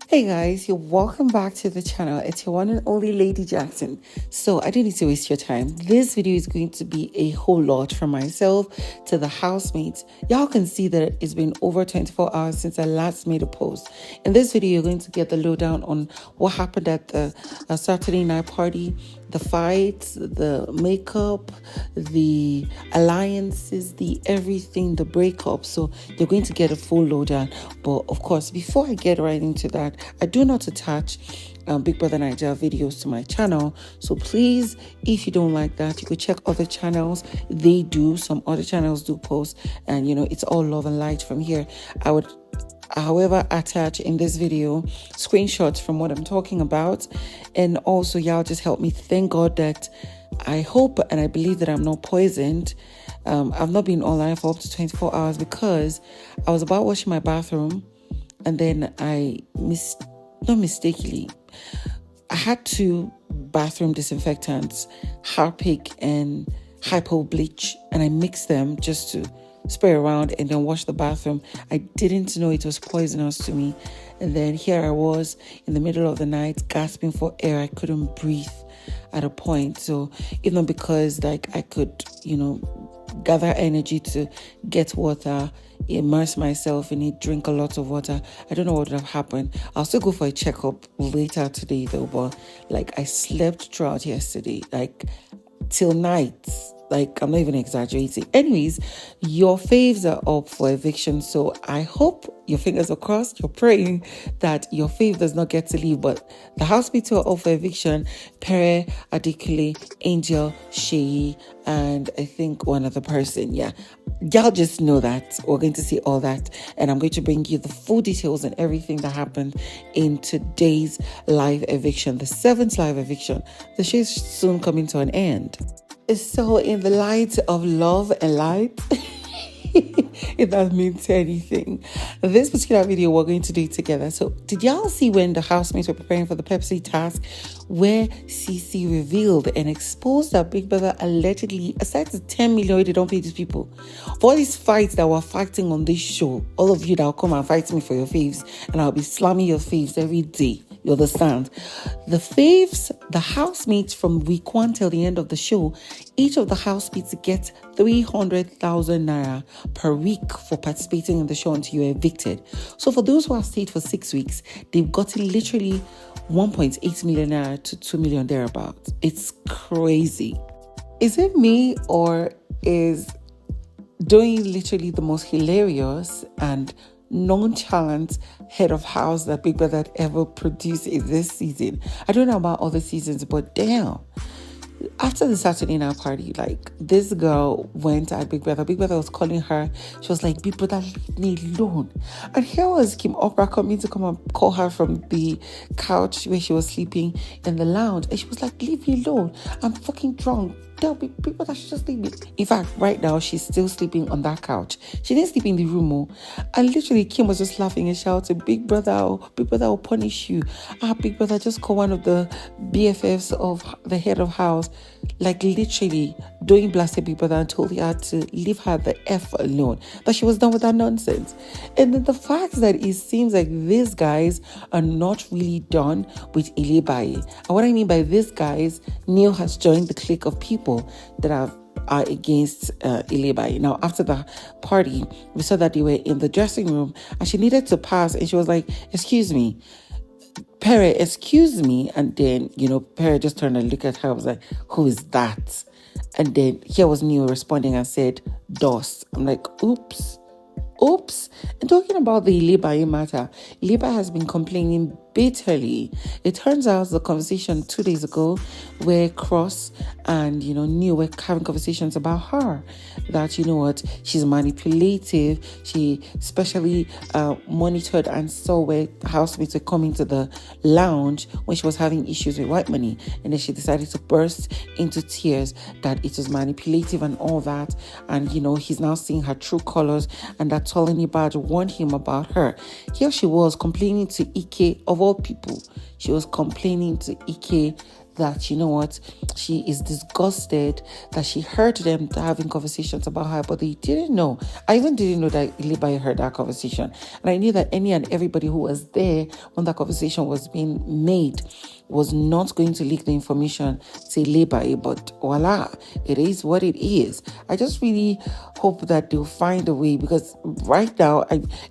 Hey guys, you're welcome back to the channel. It's your one and only Lady Jackson. So I didn't need to waste your time. This video is going to be a whole lot from myself to the housemates. Y'all can see that it's been over 24 hours since I last made a post. In this video, you're going to get the lowdown on what happened at the Saturday night party, the fights, the makeup, the alliances, the everything, the breakup. So you're going to get a full lowdown. But of course, before I get right into that, I do not attach Big Brother Naija videos to my channel. So please, if you don't like that, you could check other channels. They do. Some other channels do post. And, it's all love and light from here. I would however attach in this video screenshots from what I'm talking about, and also y'all just help me thank God that I hope and I believe that I'm not poisoned. I've not been online for up to 24 hours because I was about washing my bathroom, and then not mistakenly, I had two bathroom disinfectants, Harpic and Hypo Bleach, and I mixed them just to spray around and then wash the bathroom. I didn't know it was poisonous to me. And then here I was in the middle of the night gasping for air. I couldn't breathe at a point. So even because I could, gather energy to get water, immerse myself in it, drink a lot of water, I don't know what would have happened. I'll still go for a checkup later today though, but I slept throughout yesterday, till night. I'm not even exaggerating. Anyways, your faves are up for eviction. So I hope your fingers are crossed. You're praying that your fave does not get to leave. But the housemates are up for eviction. Pere-Ceec, Adekunle, Angel, Sheyi, and I think one other person. Yeah. Y'all just know that. We're going to see all that. And I'm going to bring you the full details and everything that happened in today's live eviction. The 7th live eviction. The show is soon coming to an end. So in the light of love and light, if that means anything, this particular video we're going to do together. So did y'all see when the housemates were preparing for the Pepsi task, where Cece revealed and exposed that Big Brother allegedly, aside the 10 million they don't pay these people, for all these fights that we're fighting on this show, all of you that will come and fight me for your faves, and I'll be slamming your faves every day. You understand? The faves, the housemates from week 1 till the end of the show, each of the housemates get 300,000 naira per week for participating in the show until you're evicted. So for those who have stayed for 6 weeks, they've gotten literally 1.8 million naira to 2 million thereabouts. It's crazy. Is it me, or is doing literally the most hilarious and nonchalant head of house that Big Brother had ever produced in this season? I don't know about other seasons, but damn. After the Saturday night party, this girl went at Big Brother. Big Brother was calling her. She was like, Big Brother, leave me alone. And here was Kim Oprah coming to come and call her from the couch where she was sleeping in the lounge. And she was like, leave me alone. I'm fucking drunk. Tell Big Brother, she just leave me. In fact, right now, she's still sleeping on that couch. She didn't sleep in the room. And literally, Kim was just laughing and shouting, Big Brother will punish you. Big Brother, just call one of the BFFs of the head of house. Literally doing blasted Big Brother and told her to leave her the F alone. That she was done with that nonsense. And then the fact that it seems like these guys are not really done with Ilebaye. And what I mean by these guys, Neil has joined the clique of people that are against Ilebaye. Now, after the party, we saw that they were in the dressing room and she needed to pass, and she was like, excuse me, Perre, excuse me. And then, Perre just turned and looked at her. I was like, who is that? And then here was Neil responding and said, DOS. I'm like, oops. And talking about the Ilebaye matter, Ilebaye has been complaining bitterly. It turns out the conversation 2 days ago where Cross and, Neil were having conversations about her. That, she's manipulative. She especially monitored and saw where housemates were coming to the lounge when she was having issues with WhiteMoney. And then she decided to burst into tears that it was manipulative and all that. And, he's now seeing her true colors, and that Tolani Badge warned him about her. Here she was complaining to Ike, of all people. She was complaining to Ike that, you know what, she is disgusted that she heard them having conversations about her, but they didn't know. I even didn't know that Ilebaye heard that conversation. And I knew that any and everybody who was there when that conversation was being made was not going to leak the information to Ilebaye, but voila, it is what it is. I just really hope that they'll find a way, because right now,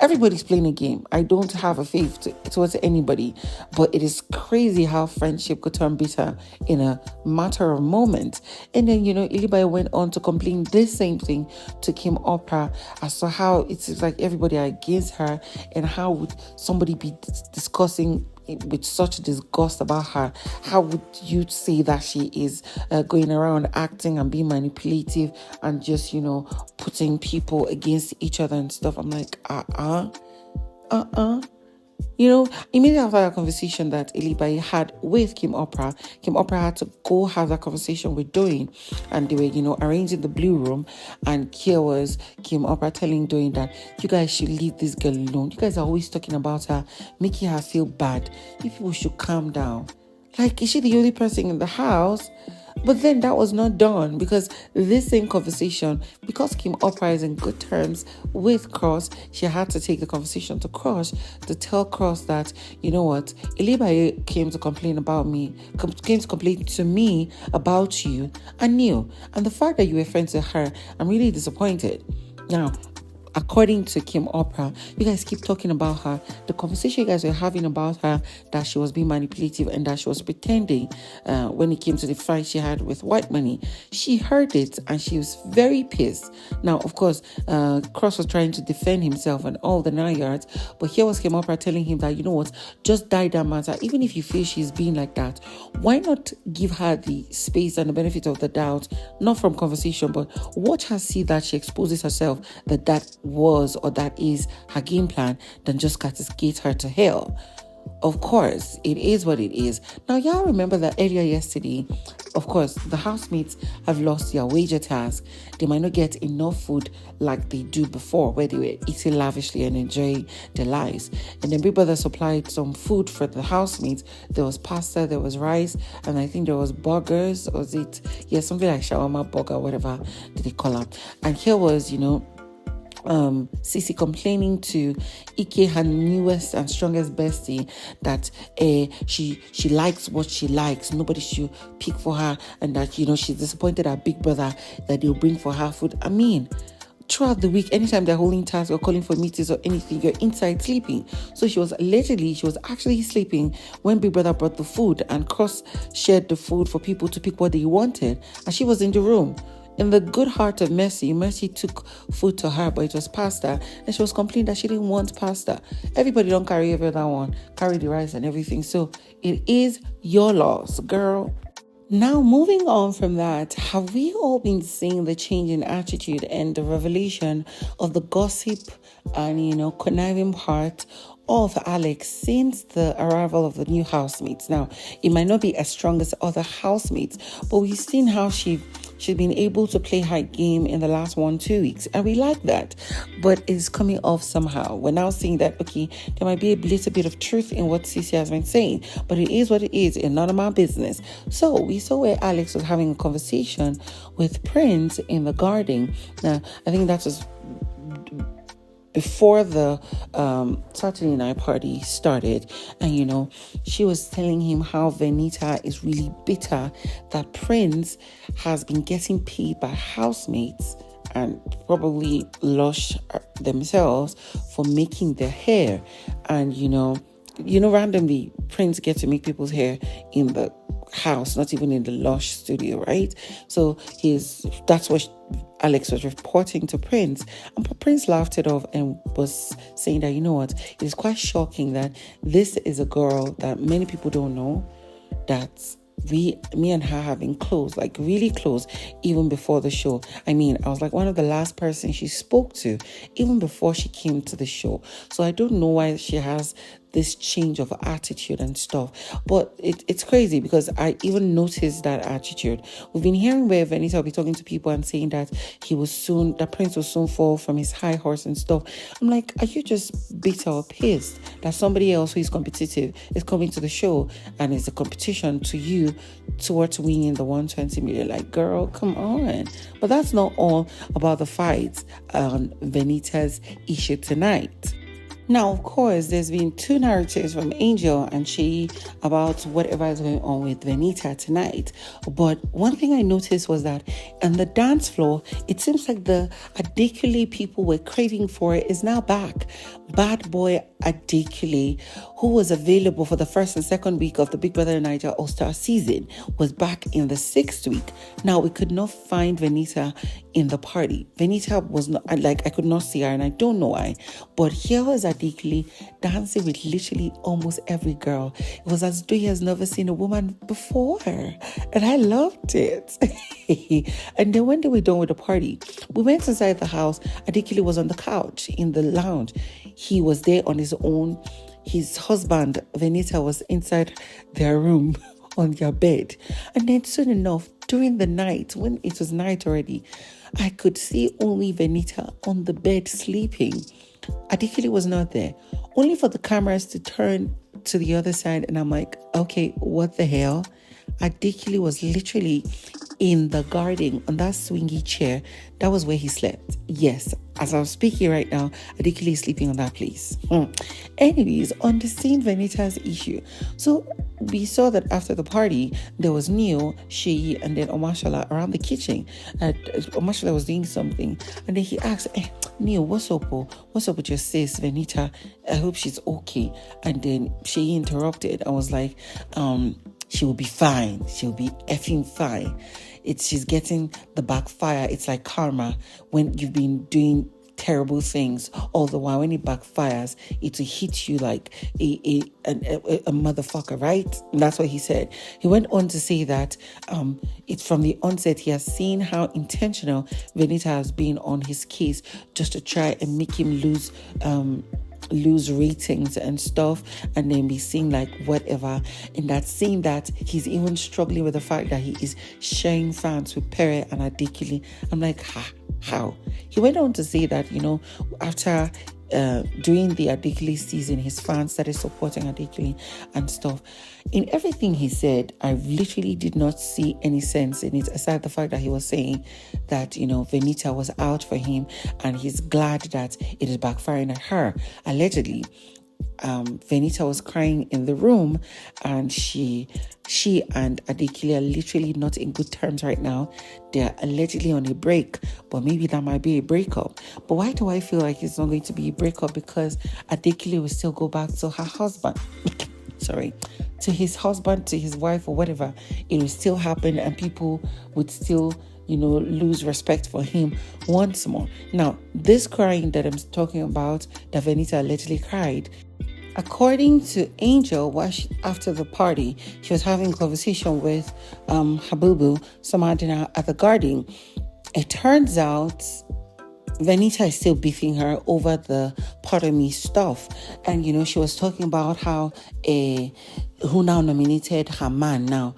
everybody's playing a game. I don't have a faith towards anybody, but it is crazy how friendship could turn bitter in a matter of moments. And then, Ilebaye went on to complain this same thing to Kim Opera as to how it seems like everybody are against her, and how would somebody be discussing with such disgust about her. How would you say that she is going around acting and being manipulative and just, putting people against each other and stuff? I'm like, immediately after that conversation that Ilebaye had with Kim Opera had to go have that conversation with Doyin, and they were, arranging the blue room, and here was Kim Opera telling Doyin that you guys should leave this girl alone. You guys are always talking about her, making her feel bad. You people should calm down. Like, is she the only person in the house? But then that was not done, because this same conversation, because Kim Opera is in good terms with Cross, she had to take the conversation to Cross to tell Cross that, you know what, Ilebaye came to complain about me, came to complain to me about you and you. And the fact that you were friends with her, I'm really disappointed. Now, according to Kim Opera, you guys keep talking about her. The conversation you guys were having about her, that she was being manipulative and that she was pretending when it came to the fight she had with WhiteMoney. She heard it and she was very pissed. Now, of course, Cross was trying to defend himself and all the 9 yards, but here was Kim Opera telling him that, you know what, just die that matter. Even if you feel she's being like that, why not give her the space and the benefit of the doubt, not from conversation, but watch her see that she exposes herself, that was or that is her game plan, than just cascade her to hell. Of course, it is what it is. Now, y'all remember that earlier yesterday, of course, the housemates have lost their wager task. They might not get enough food like they do before, where they were eating lavishly and enjoying their lives. And then Big Brother supplied some food for the housemates. There was pasta, there was rice, and I think there was burgers. Or was it? Yeah, something like shawarma burger, whatever did they call them. And here was, Cece complaining to Ike, her newest and strongest bestie, that she likes what she likes, nobody should pick for her, and that she's disappointed at Big Brother that they'll bring for her food. I mean, throughout the week, anytime they're holding tasks or calling for meetings or anything, you're inside sleeping. So she was actually sleeping when Big Brother brought the food, and Cross shared the food for people to pick what they wanted, and she was in the room. In the good heart of Mercy took food to her, but it was pasta, and she was complaining that she didn't want pasta. Everybody don't carry every other one, carry the rice and everything. So it is your loss, girl. Now, moving on from that, have we all been seeing the change in attitude and the revelation of the gossip and, conniving part of Alex since the arrival of the new housemates? Now, it might not be as strong as other housemates, but we've seen how she's been able to play her game in the last 1-2 weeks, and we like that. But it's coming off somehow. We're now seeing that, okay, there might be a little bit of truth in what Cece has been saying, but it is what it is, and none of my business. So we saw where Alex was having a conversation with Prince in the garden. Now, I think that was before the Saturday night party started, and she was telling him how Venita is really bitter that Prince has been getting paid by housemates and probably Lush themselves for making their hair. And randomly Prince gets to make people's hair in the house, not even in the Lush studio, right? So that's what Alex was reporting to Prince, and Prince laughed it off and was saying that, it is quite shocking that this is a girl that many people don't know, that me and her have been close, like really close, even before the show. I mean, I was like one of the last person she spoke to, even before she came to the show. So I don't know why she has this change of attitude and stuff. But it's crazy because I even noticed that attitude. We've been hearing where Venita will be talking to people and saying that the prince will soon fall from his high horse and stuff. I'm like, are you just bitter or pissed that somebody else who is competitive is coming to the show and it's a competition to you towards winning the 120 million? Like, girl, come on. But that's not all about the fights on Venita's issue tonight. Now, of course, there's been two narratives from Angel and she about whatever is going on with Venita tonight. But one thing I noticed was that on the dance floor, it seems like the Adekunle people were craving for it is now back. Bad boy Adekunle, who was available for the first and second week of the Big Brother Naija All-Star season, was back in the 6th week. Now, we could not find Venita in the party. Venita was not, I could not see her and I don't know why. But here was Adekunle dancing with literally almost every girl. It was as though he has never seen a woman before. And I loved it. And then when they were done with the party, we went inside the house. Adekunle was on the couch in the lounge. He was there on his own. His husband, Venita, was inside their room on their bed. And then soon enough, during the night, when it was night already, I could see only Venita on the bed sleeping. Adekunle was not there. Only for the cameras to turn to the other side. And I'm like, okay, what the hell? Adekunle was literally in the garden on that swingy chair. That was where he slept. Yes, as I'm speaking right now, Adekunle is sleeping on that place. Anyways, on the same Venita's issue. So we saw that after the party, there was Neil, Sheyi, and then Omashola around the kitchen. Omashola was doing something. And then he asked, Neil, what's up? What's up with your sis, Venita? I hope she's okay. And then Sheyi interrupted. I was like, she will be fine. She'll be effing fine. She's getting the backfire. It's like karma when you've been doing terrible things all the while. When it backfires, it will hit you like a motherfucker, right? And that's what he said. He went on to say that it's from the onset he has seen how intentional Venita has been on his case just to try and make him lose ratings and stuff, and then be seen like whatever. And that scene that he's even struggling with the fact that he is sharing fans with Perre and Adekunle. I'm like, how? He went on to say that, after during the Adekunle season, his fans started supporting Adekunle and stuff. In everything he said, I literally did not see any sense in it, aside the fact that he was saying that, Venita was out for him and he's glad that it is backfiring at her. Allegedly, Venita was crying in the room and she and Adekunle are literally not in good terms right now. They're allegedly on a break, but maybe that might be a breakup. But why do I feel like it's not going to be a breakup? Because Adekunle will still go back to her husband. To his husband, to his wife or whatever. It will still happen and people would still lose respect for him once more. Now, this crying that I'm talking about, that Venita allegedly cried, according to Angel, after the party, she was having a conversation with Habubu Samadina at the garden. It turns out Venita is still beefing her over the part of me stuff. And, she was talking about how who now nominated her man now.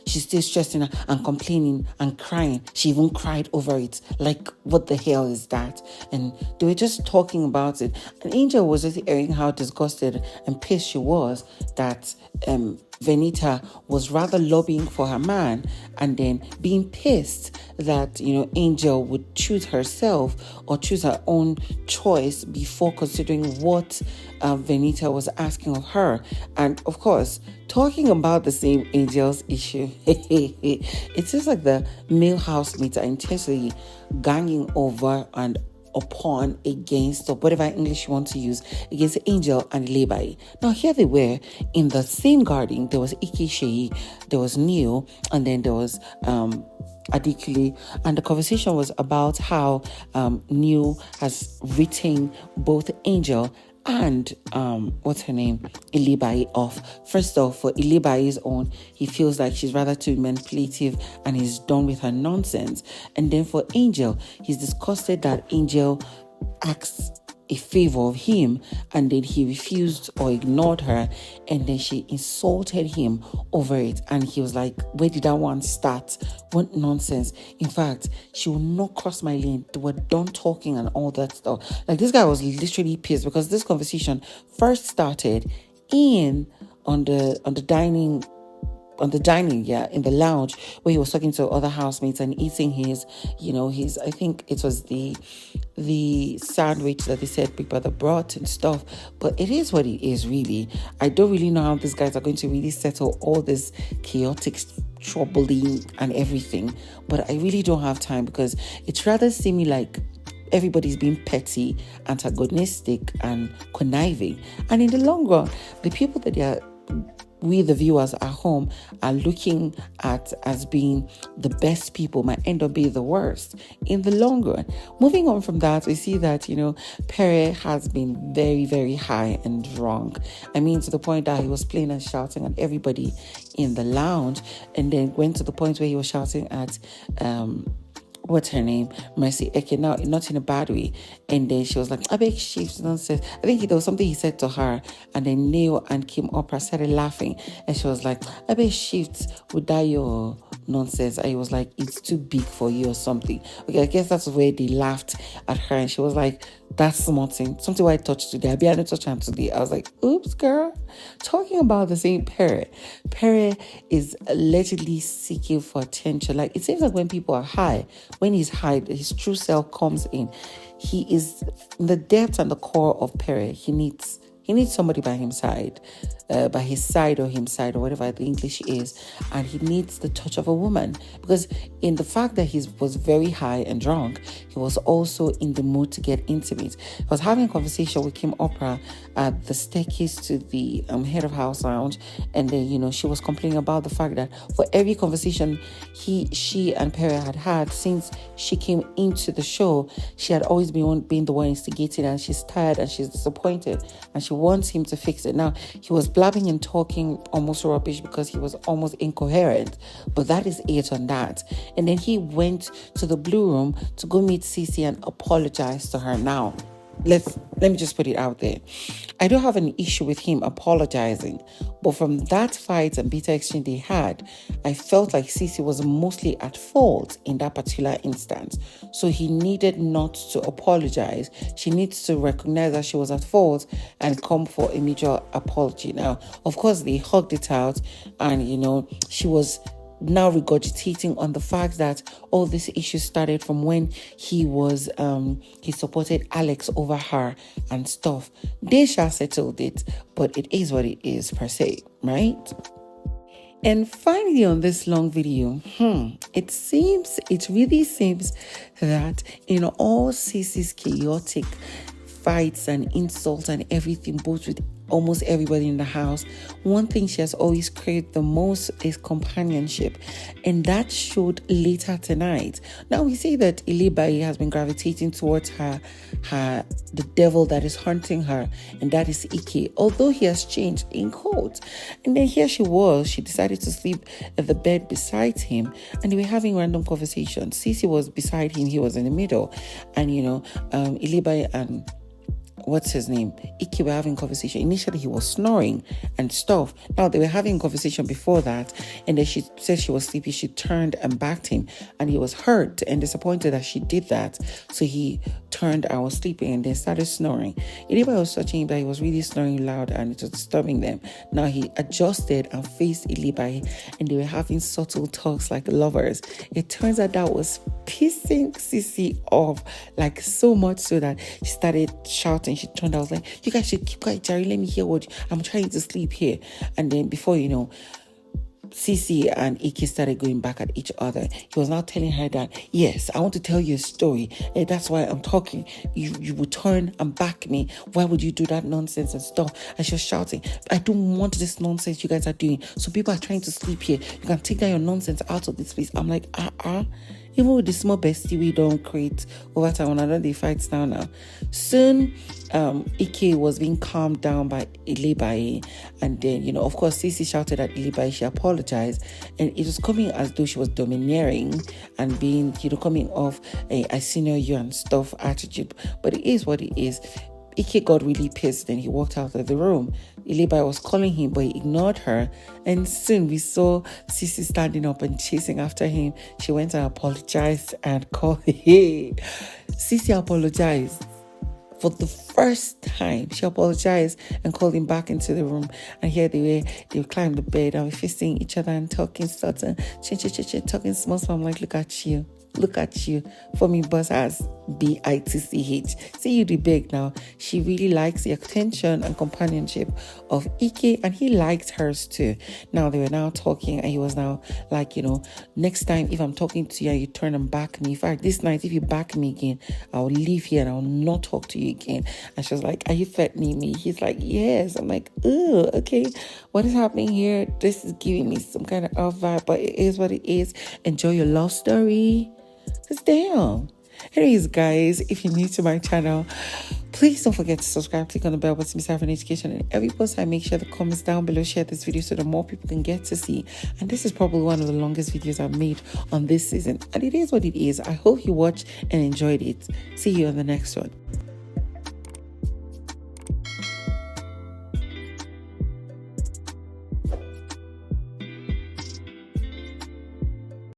She's still stressing and complaining and crying. She even cried over it. Like, what the hell is that? And they were just talking about it. And Angel was just hearing how disgusted and pissed she was that Venita was rather lobbying for her man and then being pissed that, Angel would choose herself or choose her own choice before considering what Venita was asking of her. And of course, talking about the same Angel's issue, it seems like the male housemates are intentionally ganging over and upon, against, or whatever English you want to use, against Angel and Ilebaye. Now here they were in the same garden. There was Ike, Sheyi, there was Neil, and then there was Adekunle, and the conversation was about how Neil has written both Angel and Ilebaye off. First off, for Ilebaye's own, he feels like she's rather too manipulative and he's done with her nonsense. And then for Angel, he's disgusted that Angel acts a favor of him, and then he refused or ignored her, and then she insulted him over it. And he was like, where did that one start? What nonsense. In fact, she will not cross my lane. They were done talking and all that stuff. Like, this guy was literally pissed because this conversation first started in on the dining, in the lounge, where he was talking to other housemates and eating his, I think it was the sandwich that they said Big Brother brought and stuff. But it is what it is, really. I don't really know how these guys are going to really settle all this chaotic troubling and everything. But I really don't have time, because it's rather seeming like everybody's being petty, antagonistic, and conniving. And in the long run, the people that we, the viewers at home, are looking at as being the best people might end up being the worst in the long run. Moving on from that, we see that, Perre has been very, very high and drunk. I mean, to the point that he was playing and shouting at everybody in the lounge, and then went to the point where he was shouting at what's her name, Ceec Ike, now not in a bad way. And then she was like, I beg shifts nonsense. I think there was something he said to her, and then Neil and Kim Oprah started laughing, and she was like, I beg shifts with that your nonsense. And he was like, it's too big for you or something. Okay, I guess that's where they laughed at her, and she was like, that's something I touched today. I didn't touch him today. I was like, oops, girl. Talking about the same Perre. Perre is allegedly seeking for attention. Like, it seems like when people are high, when he's high, his true self comes in. He is in the depth and the core of Perre. He needs somebody by his side or him side, or whatever the English is, and he needs the touch of a woman, because in the fact that he was very high and drunk, he was also in the mood to get intimate. I was having a conversation with Kim Oprah at the staircase to the head of house lounge, and then she was complaining about the fact that for every conversation she and Perre had since she came into the show, she had always been the one instigating, and she's tired and she's disappointed, and she wants him to fix it. Now, he was blabbing and talking almost rubbish because he was almost incoherent, but that is it on that. And then he went to the blue room to go meet Cece and apologize to her. Now, let me just put it out there. I don't have an issue with him apologizing, but from that fight and bitter exchange they had, I felt like Cece was mostly at fault in that particular instance. So he needed not to apologize. She needs to recognize that she was at fault and come for a major apology. Now, of course, they hugged it out, and she was now regurgitating on the fact that all this issue started from when he was he supported Alex over her and stuff. They shall settle it, but it is what it is, per se, right? And finally, on this long video, it really seems that in all Cece's chaotic fights and insults and everything, both with almost everybody in the house, one thing she has always craved the most is companionship, and that showed later tonight. Now we see that Ilebaye has been gravitating towards the devil that is hunting her, and that is Ike, although he has changed in quotes. And then here she decided to sleep at the bed beside him, and they were having random conversations. Cece was beside him, he was in the middle, and Ilebaye and what's his name, Ike, were having conversation. Initially he was snoring and stuff. Now they were having conversation before that, and then she said she was sleepy. She turned and backed him, and he was hurt and disappointed that she did that. So he turned and was sleeping, and then started snoring. Anybody was touching him, but he was really snoring loud, and it was disturbing them. Now he adjusted and faced Ilebaye, and they were having subtle talks like lovers. It turns out that was pissing Cece off, like so much so that she started shouting. She turned out, was like, you guys should keep quiet, Jerry, let me hear what I'm trying to sleep here. And then before Cece and Ike started going back at each other. He was now telling her that, yes, I want to tell you a story. That's why I'm talking. You would turn and back me. Why would you do that nonsense and stuff? And she was shouting, I don't want this nonsense you guys are doing. So people are trying to sleep here. You can take down your nonsense out of this place. I'm like, even with the small bestie we don't create over time, on another day fights now. Soon, Ike was being calmed down by Ilebaye, and then, of course, Cece shouted at Ilebaye. She apologized, and it was coming as though she was domineering and being, coming off a I senior you and stuff attitude. But it is what it is. Ike got really pissed and he walked out of the room. Ilebaye was calling him, but he ignored her. And soon we saw Cece standing up and chasing after him. She went and apologized and called. Hey, Cece apologized. For the first time, she apologized and called him back into the room. And here they climbed the bed and were facing each other and talking, starting, talking small. So I'm like, look at you. Look at you. For me, boss has BITCH. See you the big now. She really likes the attention and companionship of Ike, and he liked hers too. Now they were now talking, and he was now like, next time if I'm talking to you and you turn and back me, in fact, this night if you back me again, I'll leave here and I'll not talk to you again. And she was like, are you threatening me? He's like, yes. I'm like, oh, okay. What is happening here? This is giving me some kind of off vibe, but it is what it is. Enjoy your love story. Because damn. Anyways, guys, if you're new to my channel, please don't forget to subscribe, click on the bell button to have an education. And every post I make, share the comments down below, share this video so that more people can get to see. And this is probably one of the longest videos I've made on this season. And it is what it is. I hope you watched and enjoyed it. See you on the next one.